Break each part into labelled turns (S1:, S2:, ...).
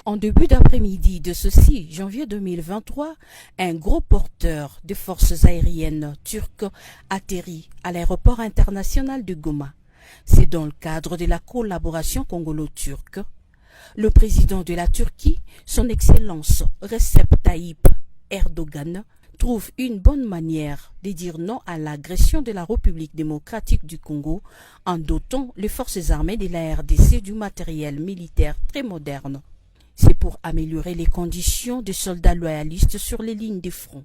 S1: En début d'après-midi de ce 6 janvier 2023, un gros porteur de forces aériennes turques atterrit à l'aéroport international de Goma. C'est dans le cadre de la collaboration congolo-turque. Le président de la Turquie, son Excellence Recep Tayyip Erdogan, trouve une bonne manière de dire non à l'agression de la République démocratique du Congo en dotant les forces armées de la RDC du matériel militaire très moderne. C'est pour améliorer les conditions des soldats loyalistes sur les lignes de front.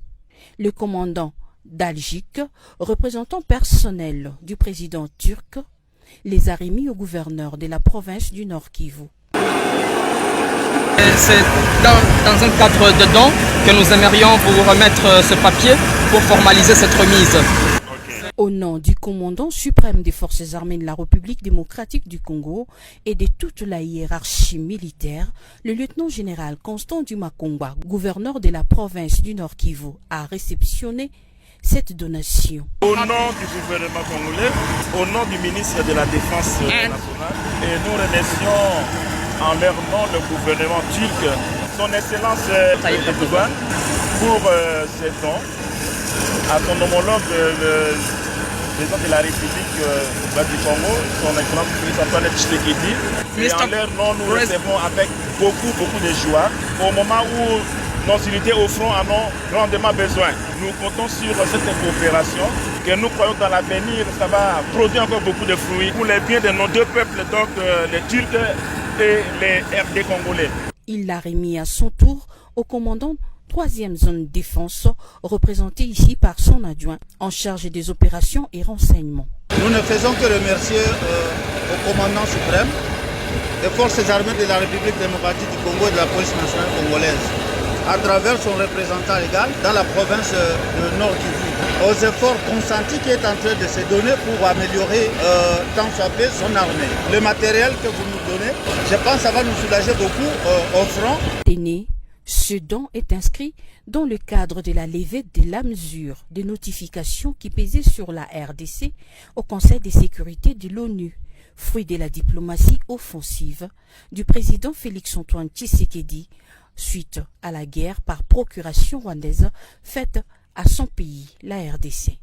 S1: Le commandant Daljik, représentant personnel du président turc, les a remis au gouverneur de la province du Nord Kivu.
S2: C'est dans un cadre de don que nous aimerions vous remettre ce papier pour formaliser cette remise.
S1: Au nom du commandant suprême des forces armées de la République démocratique du Congo et de toute la hiérarchie militaire, le lieutenant-général Constant Dumakongwa, gouverneur de la province du Nord Kivu, a réceptionné cette donation.
S3: Au nom du gouvernement congolais, au nom du ministre de la Défense nationale, et nous remercions en leur nom le gouvernement turc, son Excellence Erdogan, pour ces dons, à son homologue le président de la République du Congo, son Excellence Antoine Tshisekedi. Et en leur nom, nous recevons avec beaucoup de joie au moment où nos unités au front en ont grandement besoin. Nous comptons sur cette coopération que nous croyons dans l'avenir, ça va produire encore beaucoup de fruits pour le bien de nos deux peuples, donc les Turcs et les RD congolais.
S1: Il l'a remis à son tour au commandant 3e zone défense, représenté ici par son adjoint en charge des opérations et renseignements.
S4: Nous ne faisons que remercier au commandant suprême des forces armées de la République démocratique du Congo et de la police nationale congolaise, à travers son représentant légal dans la province de Nord Kivu, aux efforts consentis qui est en train de se donner pour améliorer tant soit peu son armée. Le matériel que vous nous donnez, je pense que ça va nous soulager beaucoup au front.
S1: Ce don est inscrit dans le cadre de la levée de la mesure de notification qui pesait sur la RDC au Conseil de sécurité de l'ONU, fruit de la diplomatie offensive du président Félix-Antoine Tshisekedi suite à la guerre par procuration rwandaise faite à son pays, la RDC.